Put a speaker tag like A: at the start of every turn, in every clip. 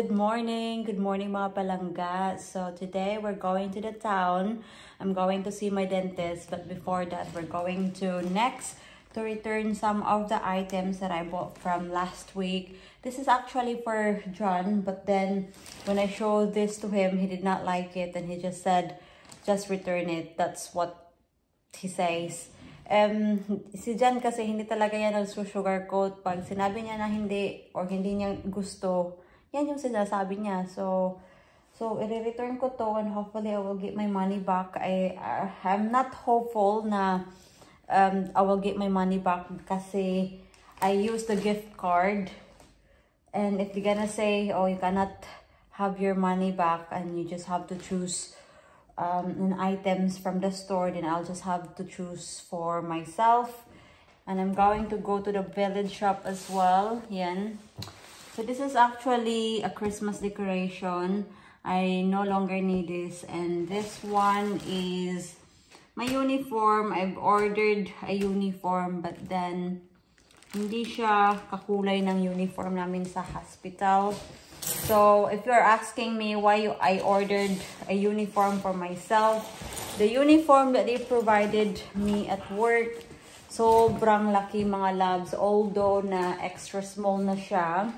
A: good morning. Good morning mga palangga. So today we're going to the town. I'm going to see my dentist, but before that we're going to next to return some of the items that I bought from last week. This is actually for John, but then when I showed this to him, he did not like it and he just said, just return it. That's what he says. Si John kasi hindi talaga yan nagsusugarcoat. Pag sinabi niya na hindi or hindi niya gusto, yan yung sinasabi niya. So i-return ko to and hopefully I will get my money back. I'm not hopeful na I will get my money back kasi I used the gift card. And if you're gonna say, oh, you cannot have your money back and you just have to choose items from the store, then I'll just have to choose for myself. And I'm going to go to the village shop as well. Yan. So this is actually a Christmas decoration. I no longer need this. And this one is my uniform. I've ordered a uniform, but then hindi siya kakulay ng uniform namin sa hospital. So, if you're asking me why I ordered a uniform for myself, the uniform that they provided me at work, sobrang laki mga loves. Although na extra small na siya.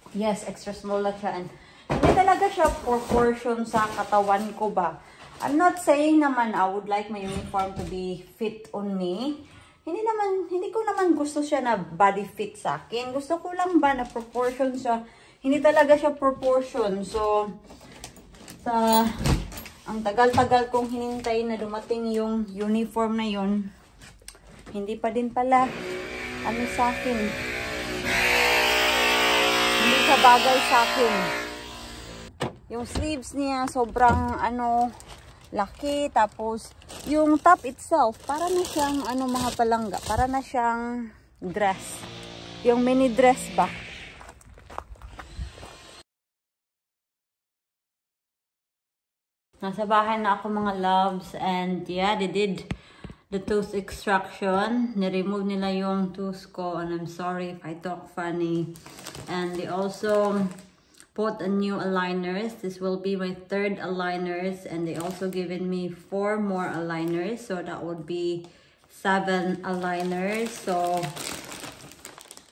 A: Yes, extra small na siya. And hindi talaga siya proportion sa katawan ko ba. I'm not saying naman I would like my uniform to be fit on me. Hindi ko naman gusto siya na body fit sa akin. Gusto ko lang ba na proportion siya. Hindi talaga siya proportion. So, ang tagal-tagal kong hinintay na dumating yung uniform na yun, hindi pa din pala sa akin. Hindi siya bagay sa akin. Yung sleeves niya, sobrang laki. Tapos, yung top itself, para na siyang mga palangga. Para na siyang dress. Yung mini dress ba? Nasa bahay na ako mga loves, and yeah, they did the tooth extraction. Ni-remove nila yung tooth ko, and I'm sorry if I talk funny. And they also put a new aligners. This will be my 3rd aligners, and they also given me 4 more aligners, so that would be 7 aligners. So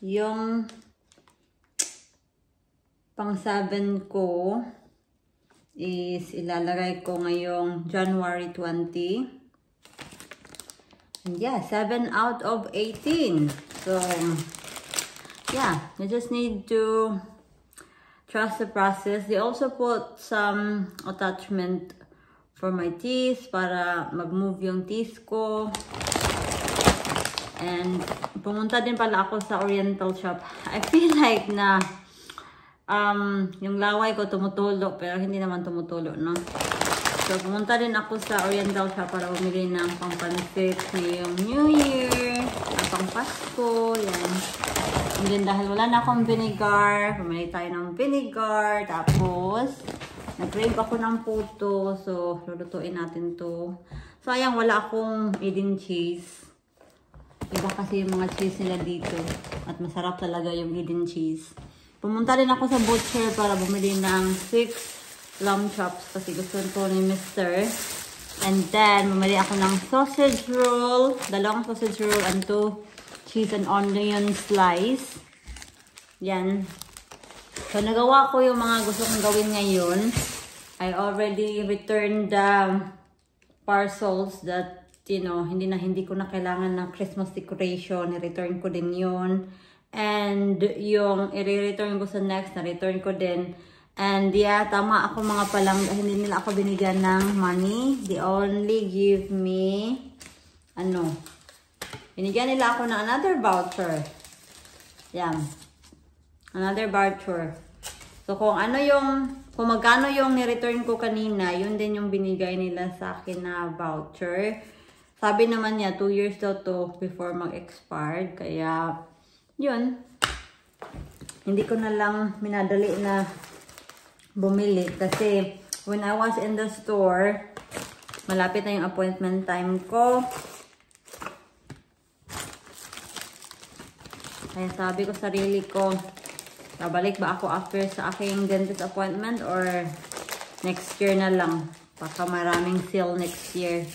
A: yung pang 7 ko is ilalagay ko ngayong January 20. And yeah, 7 out of 18. So yeah, you just need to trust the process. They also put some attachment for my teeth para mag-move yung teeth ko. And pumunta din pala ako sa Oriental shop. I feel like na yung laway ko tumutulo, pero hindi naman tumutulo, no? So, pumunta din ako sa Oriental shop para bumili ng pang-pansit ngayong New Year, pang Pasko, yan. And then, dahil wala na akong vinegar, pumili tayo ng vinegar, tapos, nag-crave ako ng puto, so, lulutuin natin to. Sayang, wala akong Eden cheese. Iba kasi yung mga cheese nila dito, at masarap talaga yung Eden cheese. Pumunta din ako sa butcher para bumili ng 6 lamb chops kasi gusto ko ni Mr. And then, bumili ako ng sausage roll, 2 sausage roll and 2 cheese and onion slice. Yan. So, nagawa ko yung mga gusto kong gawin ngayon. I already returned the parcels that, you know, hindi ko na kailangan ng Christmas decoration. I-return ko din yun. And yung i-return ko sa next, na-return ko din. And yeah, tama ako mga palangga. Hindi nila ako binigyan ng money. They only give me, binigyan nila ako ng another voucher. Yan. Another voucher. So kung magkano yung ni-return ko kanina, yun din yung binigay nila sa akin na voucher. Sabi naman niya, 2 years daw to before mag-expired. Kaya, yun, hindi ko na lang minadali na bumili kasi when I was in the store, malapit na yung appointment time ko. Kaya sabi ko sarili ko, Babalik ba ako after sa aking dentist appointment or next year na lang? Baka maraming sale next year.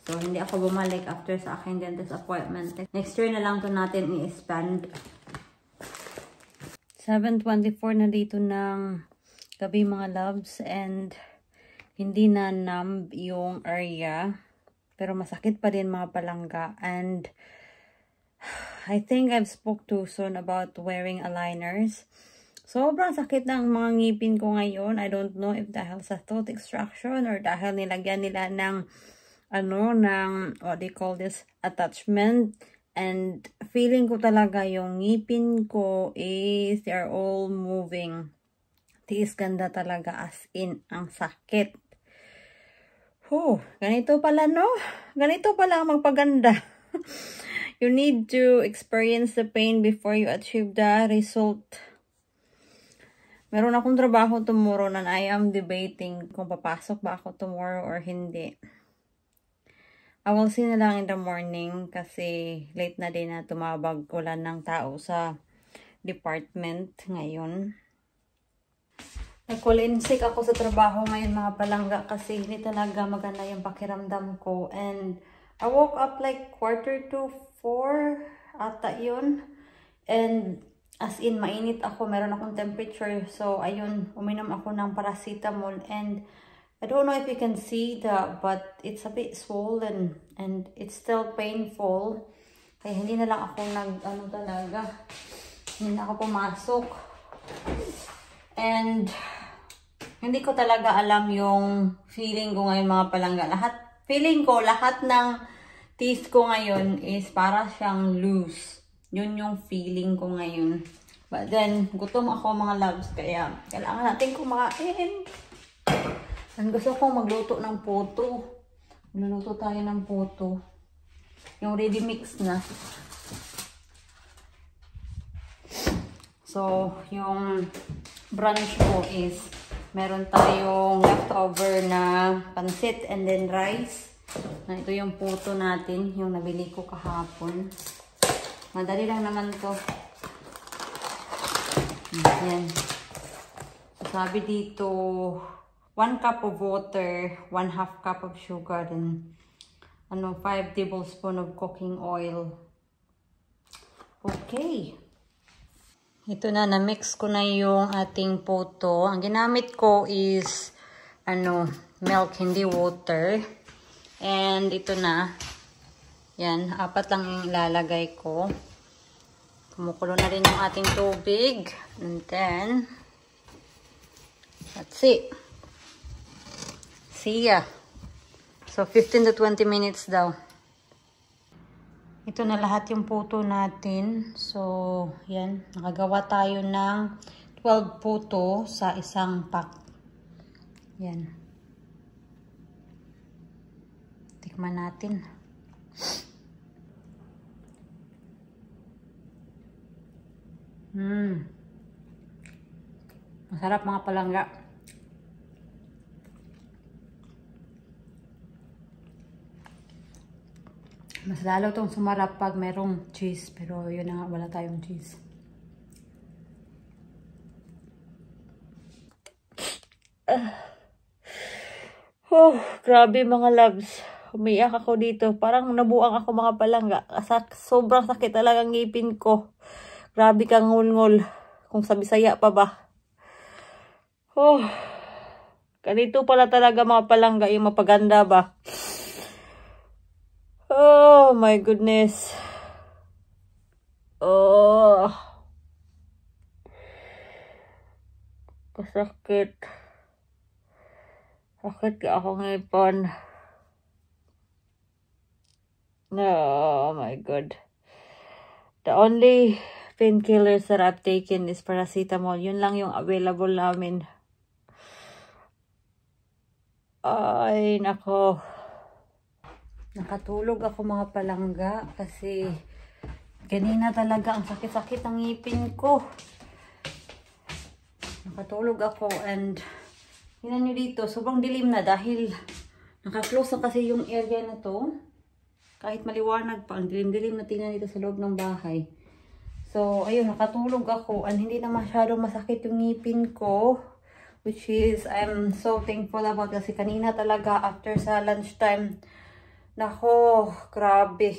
A: So, hindi ako bumalik after sa aking dentist appointment. Next year na lang to natin i-expand. 7:24 na dito ng gabi mga loves. And hindi na numb yung area. Pero masakit pa din mga palangga. And I think I've spoke too soon about wearing aligners. Sobrang sakit ng mga ngipin ko ngayon. I don't know if dahil sa tooth extraction or dahil nilagyan nila ng what they call this, attachment. And feeling ko talaga yung ngipin ko is they are all moving. Tiis ganda talaga, as in, ang sakit. Ganito pala, no? Ganito pala ang magpaganda. You need to experience the pain before you achieve the result. Meron akong trabaho tomorrow and I am debating kung papasok ba ako tomorrow or hindi. I will see na lang in the morning kasi late na din na tumabag ulan ng tao sa department ngayon. Nag-call in sick ako sa trabaho ngayon mga palangga kasi hindi talaga maganda yung pakiramdam ko. And I woke up like 3:45 ata yun. And as in, mainit ako. Meron akong temperature. So, ayun, uminom ako ng paracetamol. And I don't know if you can see that, but it's a bit swollen. And it's still painful. Kaya hindi na lang ako hindi na ako pumasok. And hindi ko talaga alam yung feeling ko ngayon mga palangga. Feeling ko, lahat ng teeth ko ngayon is para siyang loose. Yun yung feeling ko ngayon. But then, gutom ako mga loves. Kaya, kailangan natin kumain. And gusto kong magluto ng puto. Magluluto tayo ng puto. Yung ready mix na. So, yung brunch ko is meron tayong leftover na pansit and then rice. Ito yung puto natin, yung nabili ko kahapon. Madali lang naman to. Yan. So, sabi dito, 1 cup of water, 1/2 cup of sugar, and 5 tablespoons of cooking oil. Okay. Ito na, na-mix ko na yung ating puto. Ang ginamit ko is, milk, hindi water. And ito na. Yan, 4 lang yung ilalagay ko. Kumukulo na rin yung ating tubig. And then, that's it. See ya. So, 15 to 20 minutes daw. Ito na lahat yung puto natin. So, yan. Nakagawa tayo ng 12 puto sa isang pack. Yan. Tikman natin. Masarap mga palangga. Mas lalo itong sumarap pag merong cheese. Pero yun na nga, wala tayong cheese. Grabe mga loves. Umiyak ako dito. Parang nabuang ako mga palangga. Sobrang sakit talagang ngipin ko. Grabe kang ngul-ngul. Kung sa Bisaya pa ba. Ganito pala talaga mga palangga. Yung mapaganda ba. Oh my goodness. Kasakit. Sakit ka ako ngipon. Oh my god. The only painkillers that I've taken is paracetamol. Yun lang yung available namin. Ay, nako. Nakatulog ako mga palangga kasi kanina talaga ang sakit-sakit ng ngipin ko. Nakatulog ako and tingnan nyo dito, sobrang dilim na dahil naka-close na kasi yung area na to. Kahit maliwanag pa, ang dilim-dilim na tingnan dito sa loob ng bahay. So, ayun, nakatulog ako and hindi na masyado masakit yung ngipin ko. Which is, I'm so thankful about kasi kanina talaga after sa lunchtime. Nako, grabe.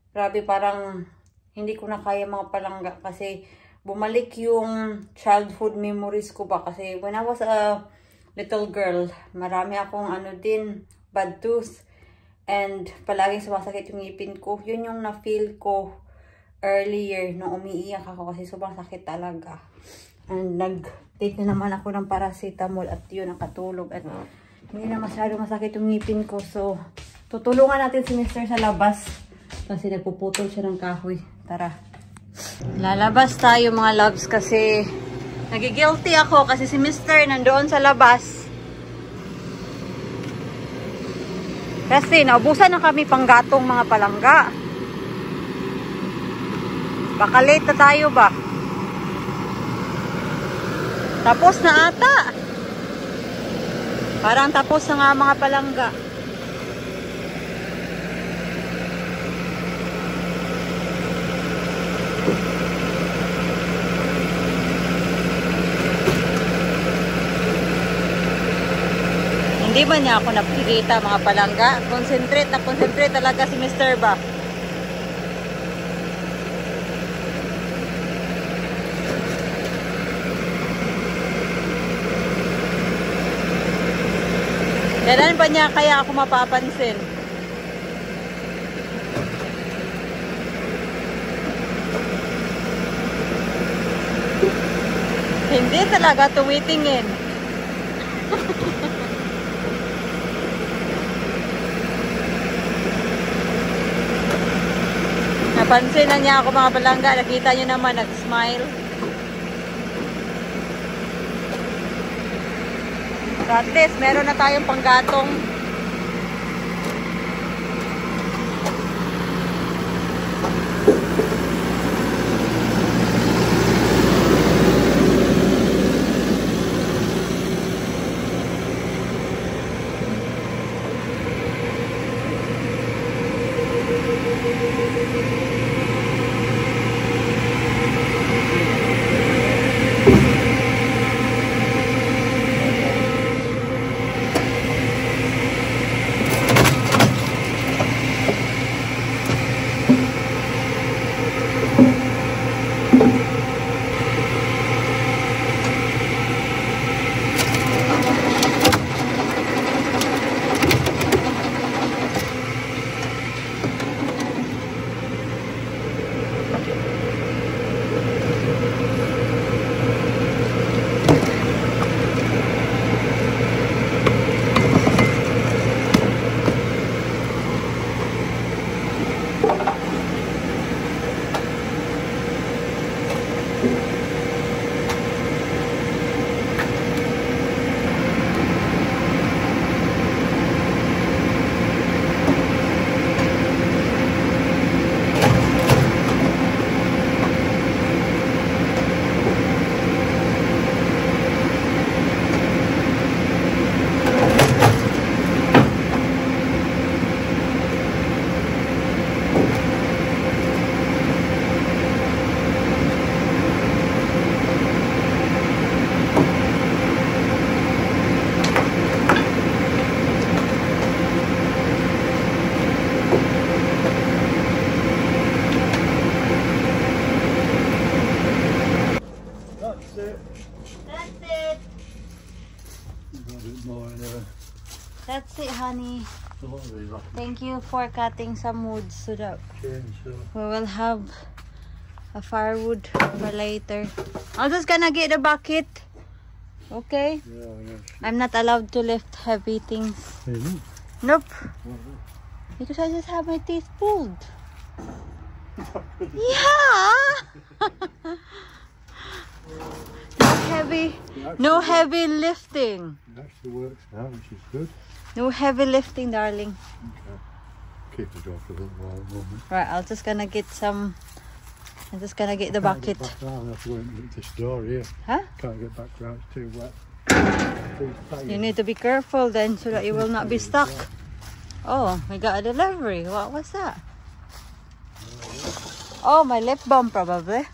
A: Grabe, parang hindi ko na kaya mga palangga kasi bumalik yung childhood memories ko ba. Kasi when I was a little girl, marami akong bad tooth. And palaging sumasakit yung ngipin ko. Yun yung na-feel ko earlier nung umiiyak ako kasi sobrang sakit talaga. And nag-take na naman ako ng paracetamol at yun, nakatulog. At hindi na masyado masakit yung ngipin ko. So, tutulungan natin si Mr. sa labas. Kasi nagpuputol siya ng kahoy. Tara. Lalabas tayo mga loves kasi nagigilty ako kasi si Mr. nandoon sa labas. Kasi naubusan na kami panggatong mga palangga. Baka late na tayo ba? Tapos na ata. Parang tapos na nga mga palangga. Hindi ba niya ako nakikita mga palangga? Concentrate talaga si Mr. ba? Kailan ba niya kaya ako mapapansin? Hindi talaga tumitingin. Napansin na niya ako mga palangga. Nakita niyo naman, nag-smile. So at least, meron na tayong panggatong. That's it, honey. Thank you for cutting some wood so that we will have a firewood for later. I'm just gonna get the bucket. Okay? I'm not allowed to lift heavy things. Nope. Because I just have my teeth pulled. Yeah! No heavy lifting.
B: It actually works now, which is good.
A: No heavy lifting, darling.
B: Okay. Keep it off for a little while at the moment.
A: Right, I'm just gonna get the bucket.
B: Can't get back round, I have to go and this door here.
A: Huh?
B: Can't get back round, it's too wet.
A: You need to be careful then so that you will not be stuck. Oh, we got a delivery. What was that? Oh, my lip balm probably.